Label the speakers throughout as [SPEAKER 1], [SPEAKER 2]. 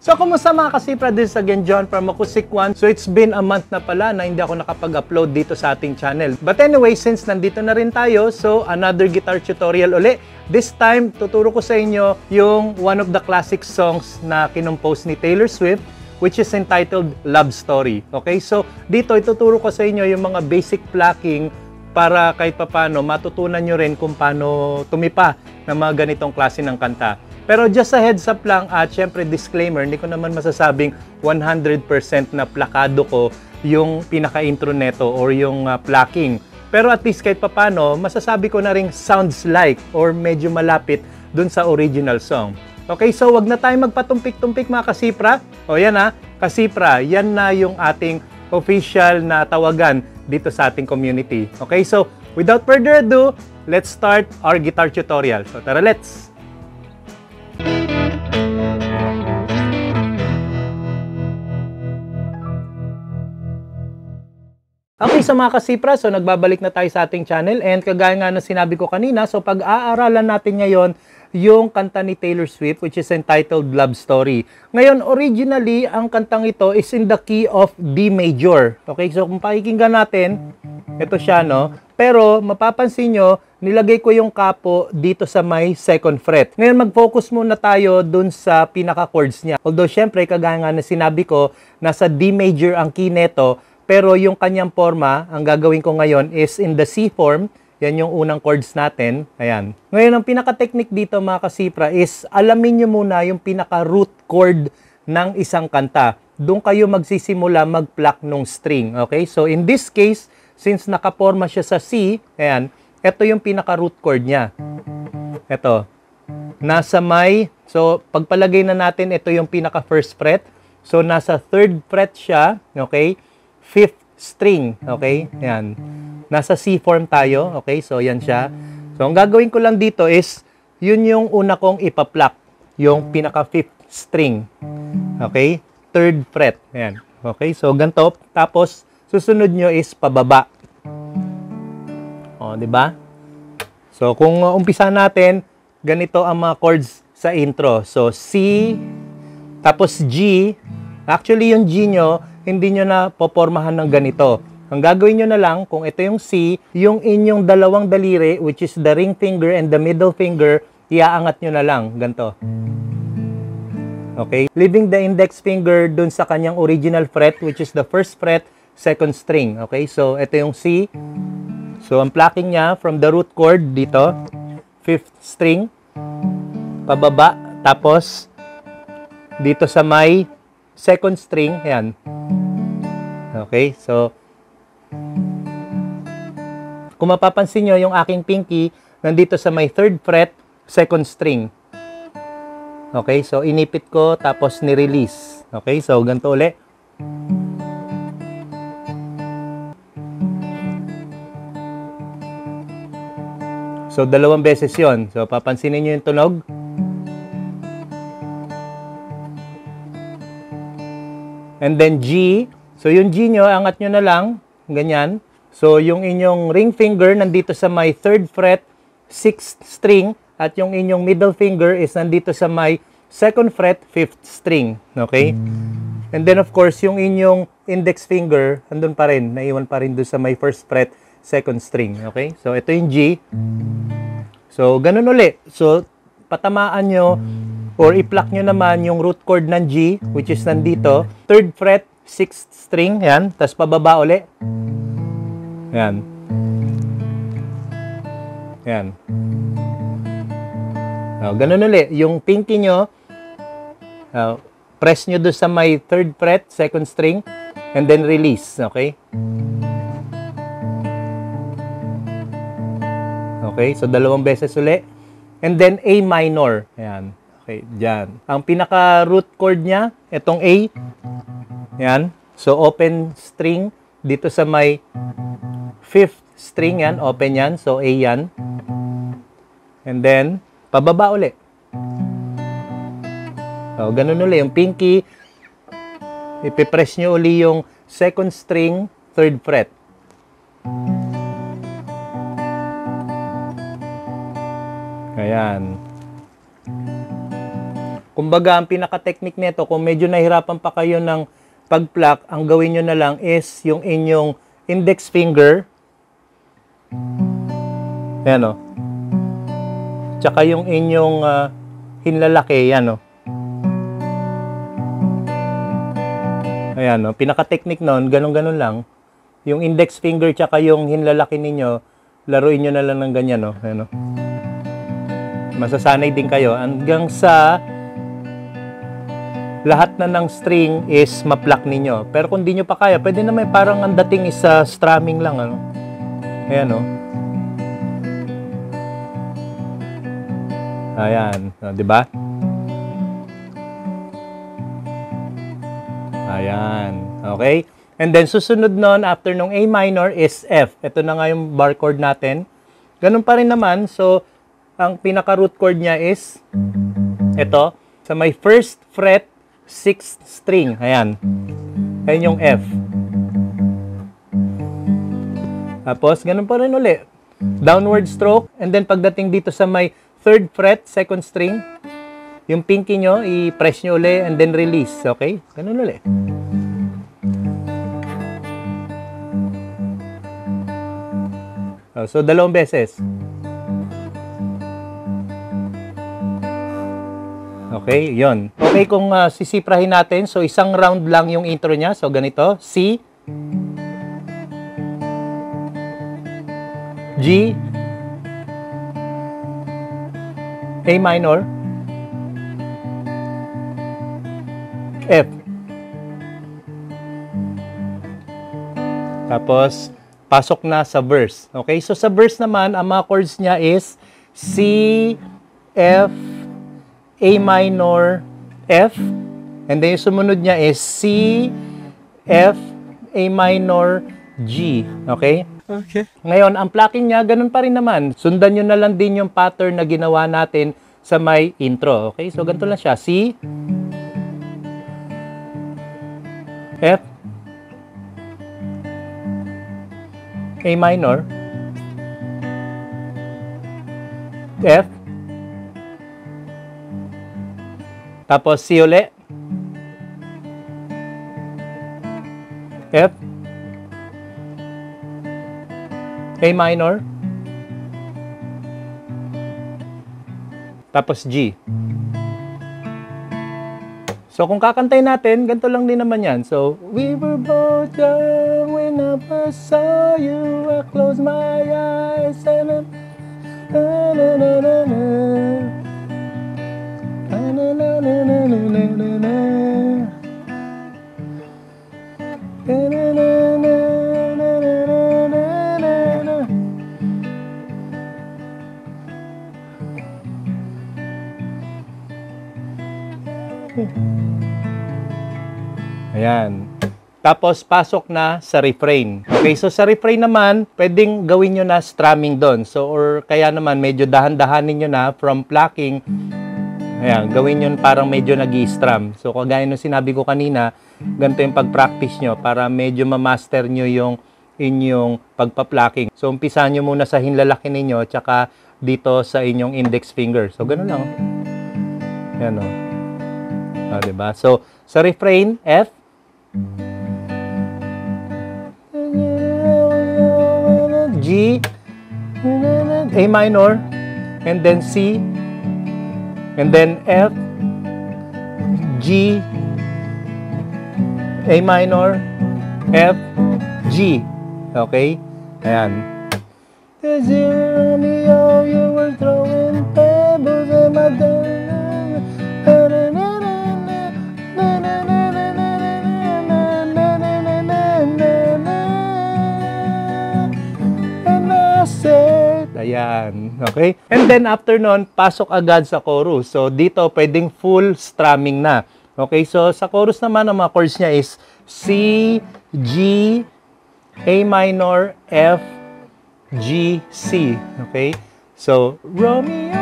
[SPEAKER 1] So, kumusta mga kasipra? This is again John from Acoustic One. So, it's been a month na pala na hindi ako nakapag-upload dito sa ating channel. But anyway, since nandito na rin tayo, so another guitar tutorial uli. This time, tuturo ko sa inyo yung one of the classic songs na kinompose ni Taylor Swift, which is entitled Love Story. Okay? So, dito ituturo ko sa inyo yung mga basic plucking para kahit papano matutunan nyo rin kung paano tumipa ng mga ganitong klase ng kanta. Pero just a heads up lang at syempre disclaimer, hindi ko naman masasabing 100% na plakado ko yung pinaka-intro neto or yung plucking. Pero at least kahit papano, masasabi ko na rin sounds like or medyo malapit dun sa original song. Okay, so wag na tayo magpatumpik-tumpik mga kasipra. O yan kasipra, yan na yung ating official na tawagan dito sa ating community. Okay, so without further ado, let's start our guitar tutorial. So tara, let's! Okay, so mga kasipra, so nagbabalik na tayo sa ating channel and kagaya nga na sinabi ko kanina, so pag-aaralan natin ngayon yung kanta ni Taylor Swift which is entitled Love Story. Ngayon, originally, ang kantang ito is in the key of D major. Okay, so kung pakikinggan natin, ito siya, no? Pero mapapansin nyo, nilagay ko yung kapo dito sa may 2nd fret. Ngayon, mag-focus muna tayo dun sa pinaka-chords niya. Although, syempre, kagaya nga na sinabi ko, nasa D major ang key neto, pero yung kanyang forma, ang gagawin ko ngayon is in the C form. Yan yung unang chords natin. Ayan. Ngayon, ang pinaka-technique dito mga kasipra is alamin nyo muna yung pinaka-root chord ng isang kanta. Doon kayo magsisimula mag-pluck nung string. Okay? So, in this case, since nakaporma siya sa C, ayan, ito yung pinaka-root chord niya. Ito. Nasa may, so, pagpalagay na natin, ito yung pinaka-first fret. So, nasa 3rd fret siya. Okay? 5th string, okay? Yan. Nasa C form tayo, okay? So, yan siya. So, ang gagawin ko lang dito is, yun yung una kong ipa-pluck, yung pinaka-5th string. Okay? 3rd fret. Yan. Okay? So, ganito. Tapos, susunod nyo is pababa. O, di ba? So, kung umpisa natin, ganito ang mga chords sa intro. So, C, tapos G. Actually, yung G nyo, hindi nyo na popormahan ng ganito. Ang gagawin nyo na lang, kung ito yung C, yung inyong dalawang daliri, which is the ring finger and the middle finger, iaangat nyo na lang, ganito. Okay? Leaving the index finger dun sa kanyang original fret, which is the 1st fret, 2nd string. Okay? So, ito yung C. So, ang plucking niya from the root chord dito, 5th string, pababa, tapos dito sa may 2nd string, ayan. Okay, so kung mapapansin nyo, yung aking pinky nandito sa may 3rd fret, 2nd string. Okay, so inipit ko tapos ni-release. Okay, so ganito ulit. So dalawang beses yon. So papansinin nyo yung tunog. And then G. So, yung G nyo, angat nyo na lang. Ganyan. So, yung inyong ring finger nandito sa may 3rd fret, 6th string. At yung inyong middle finger is nandito sa may 2nd fret, 5th string. Okay? And then, of course, yung inyong index finger, andun pa rin. Naiwan pa rin doon sa may 1st fret, 2nd string. Okay? So, ito yung G. So, ganun ulit. So, patamaan nyo or i-pluck nyo naman yung root chord ng G, which is nandito. 3rd fret, 6th string, yan. Tapos pababa uli. Yan. Yan. Ganun uli. Yung pinky nyo, press nyo doon sa may 3rd fret, 2nd string, and then release. Okay? Okay, so dalawang beses uli. And then A minor. Yan. Okay, dyan. Ang pinaka-root chord niya, itong A. Yan. So, open string dito sa may 5th string yan. Open yan. So, A yan. And then, pababa uli. So, ganun uli. Yung pinky, ipipress nyo uli yung 2nd string, 3rd fret. Ayan. Kumbaga, ang pinaka-technique nito, kung medyo nahirapan pa kayo ng pag-pluck, ang gawin nyo na lang is yung inyong index finger. Ayan o. Tsaka yung inyong hinlalaki. Yan o. Ayan o. Pinaka-technique nun, ganun-ganun lang. Yung index finger tsaka yung hinlalaki ninyo, laruin nyo na lang ng ganyan o. Ayan o. Masasanay din kayo hanggang sa lahat na ng string is ma-pluck ninyo. Pero kung di nyo pa kaya, pwede naman parang ang dating is strumming lang. Ano? Ayan o. Ayan. Diba? Ayan. Okay? And then susunod nun, after nung A minor is F. Ito na nga yung bar chord natin. Ganun pa rin naman. So, ang pinaka-root chord niya is ito. Sa may first fret, 6th string. Ayan. Ayan yung F. Tapos, ganun pa rin uli. Downward stroke. And then, pagdating dito sa may 3rd fret, 2nd string, yung pinky nyo, i-press nyo uli and then release. Okay? Ganun uli. So, dalawang beses. Okay, yon. Okay, kung sisiprahin natin, so isang round lang yung intro niya. So, ganito. C, G, A minor, F. Tapos, pasok na sa verse. Okay, so sa verse naman, ang mga chords niya is C, F, A minor, F, and then yung sumunod niya is C, F, A minor, G. Okay? Okay. Ngayon, ang plucking niya, ganun pa rin naman. Sundan nyo na lang din yung pattern na ginawa natin sa may intro. Okay? So, ganito lang siya. C, F, A minor, F, tapos C uli, F, A minor, tapos G. So, kung kakantay natin, ganito lang din naman yan. So, we were both young when I first saw you. I closed my eyes and ayan. Tapos, pasok na sa refrain. Okay, so sa refrain naman, pwedeng gawin nyo na strumming doon. So, or kaya naman, medyo dahan-dahanin nyo na from plucking. Ayan, gawin nyo parang medyo nag-i-strum. So, kagaya nung sinabi ko kanina, ganito yung pag-practice nyo para medyo ma-master nyo yung inyong pagpa-plucking. So, umpisa nyo muna sa hinlalaki ninyo, tsaka dito sa inyong index finger. So, ganun lang. Ayan o. Diba? So, sa refrain, F, G, A minor, and then C, and then F, G, A minor, F, G. Okay? Ayan. Cause you Romeo, you were throwing pebbles in my door. Ayan. Okay? And then, after nun, pasok agad sa chorus. So, dito, pwedeng full strumming na. Okay? So, sa chorus naman, ang mga chords niya is C, G, A minor, F, G, C. Okay? So, Romeo,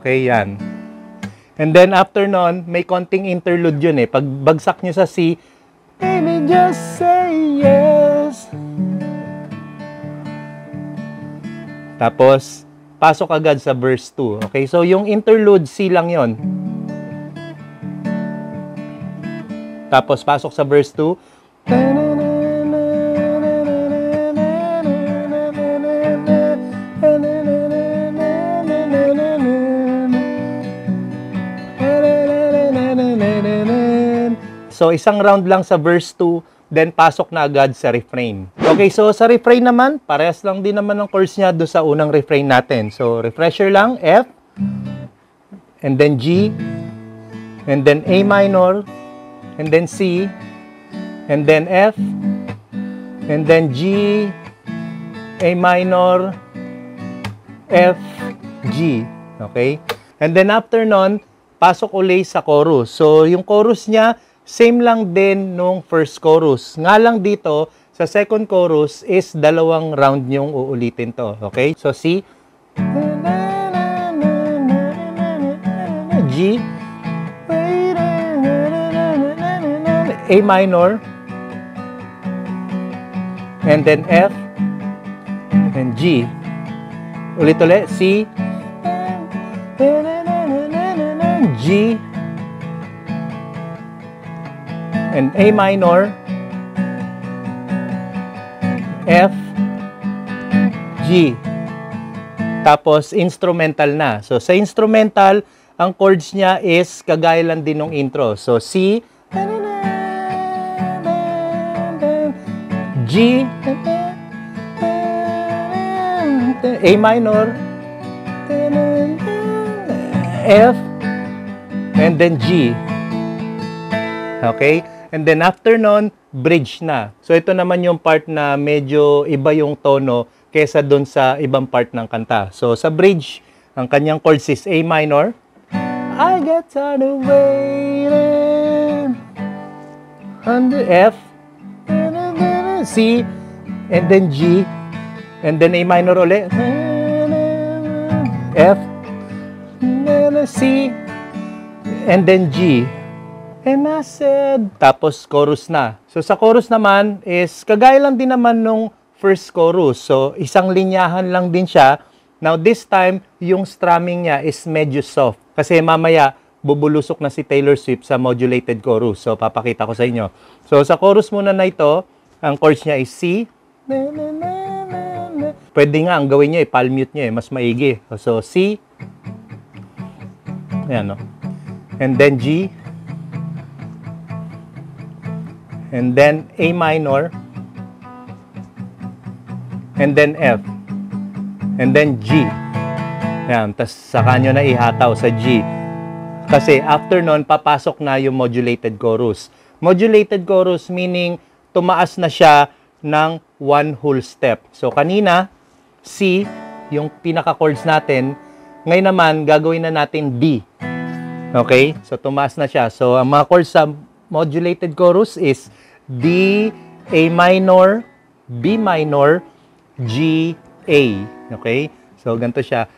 [SPEAKER 1] okay, yan. And then after nun, may konting interlude yun eh. Pag bagsak nyo sa C, baby, just say yes. Tapos, pasok agad sa verse 2. Okay, so yung interlude, C lang yon. Tapos, pasok sa verse 2. So, isang round lang sa verse 2, then pasok na agad sa refrain. Okay, so sa refrain naman, parehas lang din naman ang chords niya doon sa unang refrain natin. So, refresher lang, F, and then G, and then A minor, and then C, and then F, and then G, A minor, F, G. Okay? And then after nun, pasok ulit sa chorus. So, yung chorus niya, same lang din nung first chorus. Nga lang dito, sa second chorus is dalawang round niyong uulitin to. Okay? So, C, G, A minor, and then F, and G. Ulit-ulit, C, G, and A minor, F, G. Tapos, instrumental na. So, sa instrumental, ang chords niya is kagaya lang din ng intro. So, C, G, A minor, F, and then G. Okay? And then after nun, bridge na. So ito naman yung part na medyo iba yung tono kesa dun sa ibang part ng kanta. So sa bridge, ang kanyang chords is A minor. I get tired of waiting. On the F, C, and then G, and then A minor ulit. F, C, and then G. And I said, tapos chorus na. So sa chorus naman is kagaya lang din naman nung first chorus. So isang linyahan lang din siya. Now this time, yung strumming niya is medyo soft. Kasi mamaya bubulusok na si Taylor Swift sa modulated chorus. So papakita ko sa inyo. So sa chorus muna na ito, ang chords niya is C. Pwede nga ang gawin niya, palm mute niya, mas maigi. So C. Ayan, no? And then G. And then A minor, and then F, and then G. Yan, tas saka nyo na ihataw sa G. Kasi after nun, papasok na yung modulated chorus. Modulated chorus meaning tumaas na siya ng one whole step. So kanina, C, yung pinaka-chords natin, ngayon naman, gagawin na natin D. Okay? So tumaas na siya. So ang mga chords sa modulated chorus is D, A minor, B minor, G, A. Okay? So, ganito siya.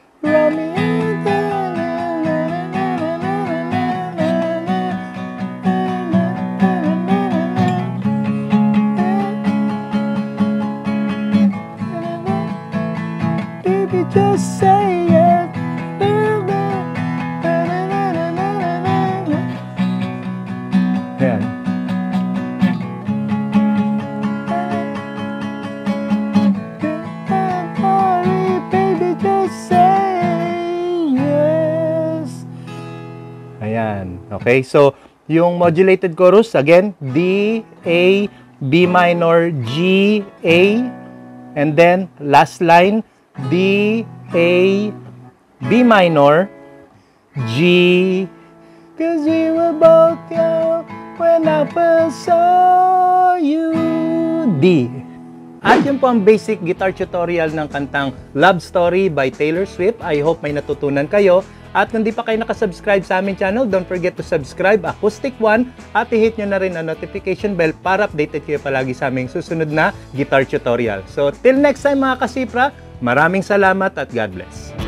[SPEAKER 1] Baby, just say it. Ayan. Ayan. Okay, so yung modulated chorus, again, D, A, B minor, G, A, and then last line, D, A, B minor, G, cause we were both young when I first saw you, D. At yun po ang basic guitar tutorial ng kantang Love Story by Taylor Swift. I hope may natutunan kayo. At kung di pa kayo nakasubscribe sa aming channel, don't forget to subscribe, Acoustic One, at i-hit nyo na rin ang notification bell para updated kayo palagi sa aming susunod na guitar tutorial. So, till next time mga kasipra, maraming salamat at God bless.